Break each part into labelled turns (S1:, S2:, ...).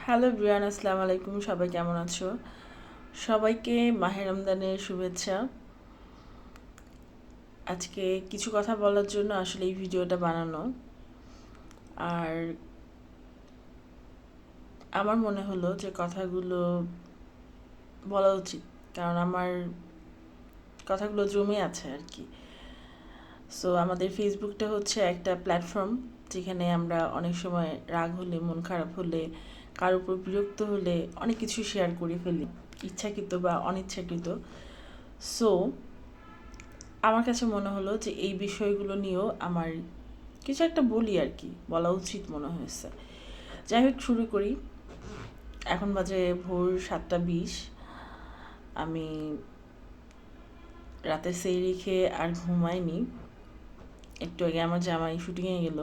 S1: Hello Brian, আসসালামু আলাইকুম। সবাই কেমন আছো? সবাইকে মাহে রমজানের শুভেচ্ছা। আজকে কিছু কথা বলার জন্য আসলে এই ভিডিওটা বানানো। আর আমার মনে হলো যে কথাগুলো বলা উচিত, কারণ আমার কথাগুলো জমে আছে আর কি। সো আমাদের ফেসবুকটা হচ্ছে একটা প্ল্যাটফর্ম, যেখানে আমরা অনেক সময় রাগ হলে, মন খারাপ হলে, কারোর উপর বিরক্ত হলে অনেক কিছু শেয়ার করে ফেলি, ইচ্ছাকৃত বা অনিচ্ছাকৃত। সো আমার কাছে মনে হলো যে এই বিষয়গুলো নিয়েও আমার কিছু একটা বলি আর কি, বলা উচিত মনে হয়েছে। যাই হোক, শুরু করি। এখন বাজে ভোর 7:20। আমি রাতে সেহরি খেয়ে আর ঘুমাইনি। একটু আগে আমার জামাই শুটিংয়ে গেল,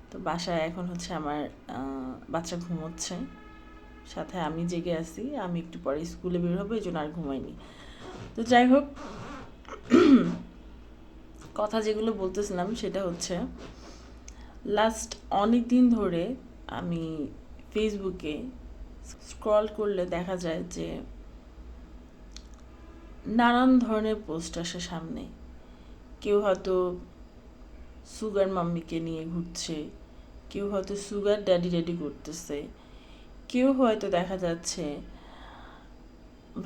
S1: তো বাসায় এখন হচ্ছে আমার বাচ্চা ঘুমোচ্ছে, সাথে আমি জেগে আছি। আমি একটু পরে স্কুলে বের হবো, এই জন্য আর ঘুমাইনি। তো যাই হোক, কথা যেগুলো বলতেছিলাম সেটা হচ্ছে, লাস্ট অনেক দিন ধরে আমি ফেসবুকে স্ক্রল করলে দেখা যায় যে নানান ধরনের পোস্ট আসে সামনে। কেউ হয়তো সুগার মাম্মিকে নিয়ে ঘুরছে, কেউ হয়তো সুগার ড্যাডি রেডি করতেছে, কেউ হয়তো দেখা যাচ্ছে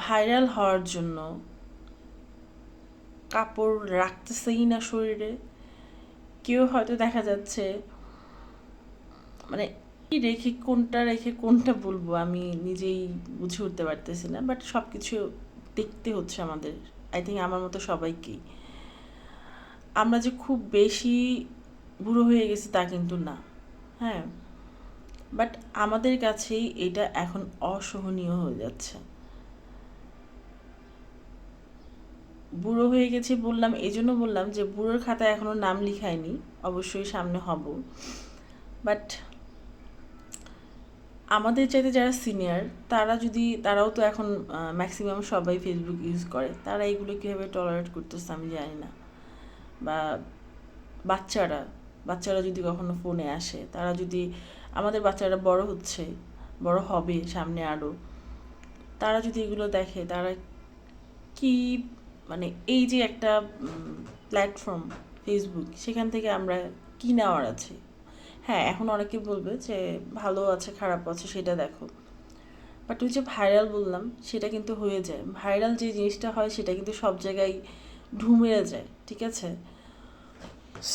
S1: ভাইরাল হওয়ার জন্য কাপড় রাখতেছেই না শরীরে, কেউ হয়তো দেখা যাচ্ছে মানে কি রেখে কোনটা বলবো আমি নিজেই বুঝে উঠতে পারতেছি না, বাট সব কিছু দেখতে হচ্ছে আমাদের। আই থিঙ্ক আমার মতো সবাইকেই। আমরা যে খুব বেশি বুড়ো হয়ে গেছি তা কিন্তু না, হ্যাঁ, বাট আমাদের কাছেই এটা এখন অসহনীয় হয়ে যাচ্ছে। বুড়ো হয়ে গেছি বললাম, এই জন্য বললাম যে বুড়োর খাতায় এখনও নাম লিখায়নি, অবশ্যই সামনে হব। বাট আমাদের চাইতে যারা সিনিয়র, তারাও তো এখন ম্যাক্সিমাম সবাই ফেসবুক ইউজ করে, তারা এগুলো কীভাবে টলারেট করতেছে আমি জানি না। বা বাচ্চারা বাচ্চারা যদি কখনো ফোনে আসে, তারা যদি, আমাদের বাচ্চারা বড় হচ্ছে, বড় হবে সামনে আরও, তারা যদি এগুলো দেখে, তারা কি, মানে এই যে একটা প্ল্যাটফর্ম ফেসবুক, সেখান থেকে আমরা কি নেওয়ার আছে? হ্যাঁ, এখন অনেকে বলবে যে ভালো আছে খারাপ আছে সেটা দেখো, বাট ওই যে ভাইরাল বললাম, সেটা কিন্তু হয়ে যায়। ভাইরাল যে জিনিসটা হয় সেটা কিন্তু সব জায়গায় ঢুমেরে যায়, ঠিক আছে?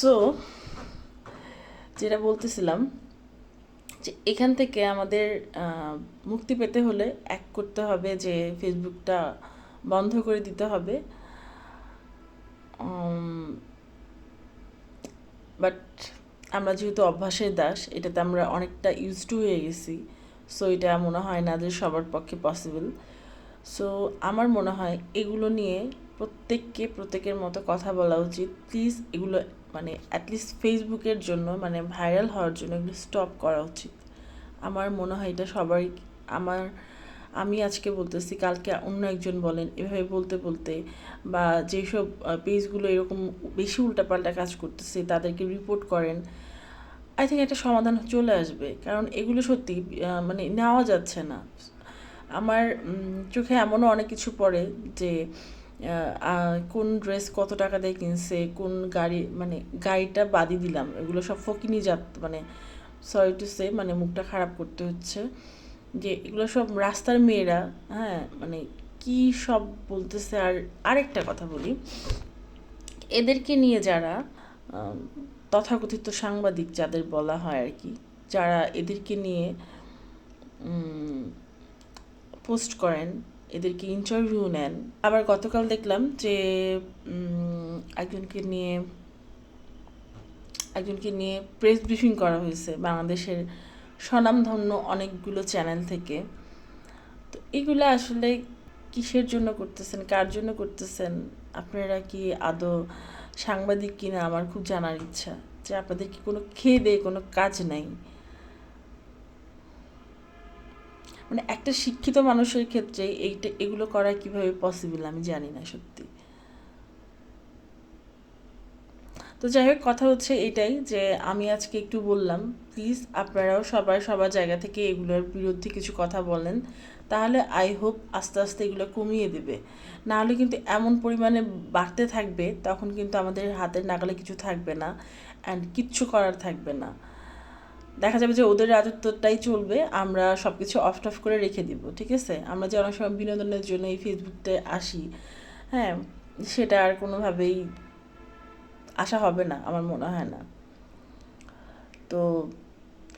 S1: সো যেটা বলতেছিলাম, যে এখান থেকে আমাদের মুক্তি পেতে হলে এক করতে হবে যে ফেসবুকটা বন্ধ করে দিতে হবে। বাট আমরা যেহেতু অভ্যাসের দাস, এটাতে আমরা অনেকটা ইউজ টু হয়ে গেছি। সো এটা মনে হয় না যে সবার পক্ষে পসিবল। সো আমার মনে হয় এগুলো নিয়ে প্রত্যেকের মতো কথা বলা উচিত। প্লিজ এগুলো, মানে অ্যাটলিস্ট ফেসবুকের জন্য, মানে ভাইরাল হওয়ার জন্য এগুলো স্টপ করা উচিত। আমার মনে হয় এটা সবাই, আমার আমি আজকে বলতেছি, কালকে অন্য একজন বলেন, এভাবে বলতে বলতে, বা যেসব পেজগুলো এরকম বেশি উল্টাপাল্টা কাজ করতেছে তাদেরকে রিপোর্ট করেন। আই থিঙ্ক একটা সমাধান চলে আসবে, কারণ এগুলো সত্যি মানে নেওয়া যাচ্ছে না। আমার চোখে এমনও অনেক কিছু পড়ে যে কোন ড্রেস কত টাকা দিয়ে কিনছে, কোন গাড়ি, মানে গাড়িটা বাদই দিলাম, এগুলো সব ফকিনি জাত, মানে সরি টু সে, মানে মুখটা খারাপ করতে হচ্ছে, যে এগুলো সব রাস্তার মেয়েরা, হ্যাঁ, মানে কি সব বলতেছে। আর আরেকটা কথা বলি, এদেরকে নিয়ে যারা তথাকথিত সাংবাদিক যাদের বলা হয় আর কি, যারা এদেরকে নিয়ে পোস্ট করেন, এদেরকে ইন্টারভিউ নেন। আবার গতকাল দেখলাম যে একজনকে নিয়ে প্রেস ব্রিফিং করা হয়েছে বাংলাদেশের স্বনামধন্য অনেকগুলো চ্যানেল থেকে। তো এগুলো আসলে কিসের জন্য করতেছেন, কার জন্য করতেছেন? আপনারা কি আদৌ সাংবাদিক কিনা আমার খুব জানার ইচ্ছা, যে আপনাদের কি কোনো খেয়ে দেয়ে কোনো কাজ নাই? মানে একটা শিক্ষিত মানুষের ক্ষেত্রে এগুলো করা কিভাবে পসিবল আমি জানি না সত্যি। তো যাই হোক, কথা হচ্ছে এটাই যে আমি আজকে একটু বললাম, প্লিজ আপনারাও সবার জায়গা থেকে এগুলোর বিরুদ্ধে কিছু কথা বলেন, তাহলে আই হোপ আস্তে আস্তে এগুলো কমিয়ে দেবে। নাহলে কিন্তু এমন পরিমাণে বাড়তে থাকবে, তখন কিন্তু আমাদের হাতের নাগালে কিছু থাকবে না, অ্যান্ড কিচ্ছু করার থাকবে না। দেখা যাবে যে ওদের রাজত্বটাই চলবে, আমরা সব কিছু অফ টফ করে রেখে দিব। ঠিক আছে, আমরা যে অনেক সময় বিনোদনের জন্য এই ফেসবুকতে আসি, হ্যাঁ, সেটা আর কোনোভাবেই আশা হবে না, আমার মনে হয় না। তো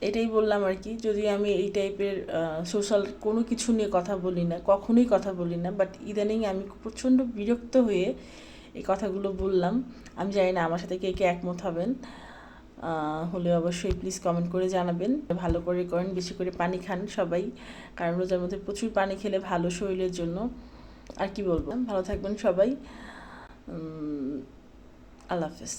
S1: এটাই বললাম আর কি। যদি আমি এই টাইপের সোশ্যাল কোনো কিছু নিয়ে কথা বলি না, কখনোই কথা বলি না, বাট ইদানিং আমি প্রচণ্ড বিরক্ত হয়ে এই কথাগুলো বললাম। আমি জানি না আমার সাথে কে কে একমত হবেন, হলে অবশ্যই প্লিজ কমেন্ট করে জানাবেন। ভালো করে করেন, বেশি করে পানি খান সবাই, কারণ রোজার মধ্যে প্রচুর পানি খেলে ভালো শরীরের জন্য। আর কি বলবো, ভালো থাকবেন সবাই। আল্লাহ হাফেজ।